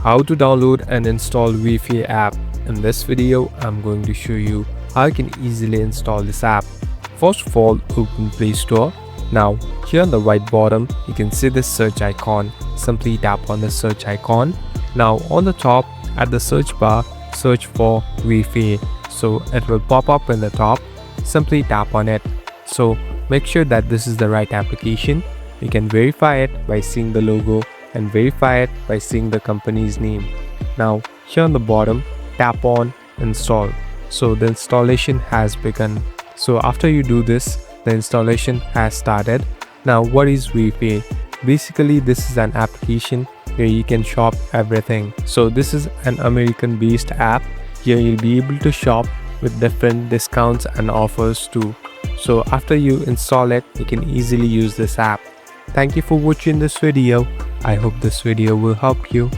How to download and install Wayfair app. In this video, I'm going to show you how you can easily install this app. First of all, open Play Store. Now, here on the right bottom, you can see this search icon. Simply tap on the search icon. Now, on the top, at the search bar, search for Wayfair. So, it will pop up in the top. Simply tap on it. So, make sure that this is the right application. You can verify it by seeing the logo and verify it by seeing the company's name. Now, here on the bottom, tap on install. So the installation has begun. So after you do this, the installation has started. Now, what is Wayfair? Basically, this is an application where you can shop everything. So this is an American based app. Here you'll be able to shop with different discounts and offers too. So after you install it, you can easily use this app. Thank you for watching this video. I hope this video will help you.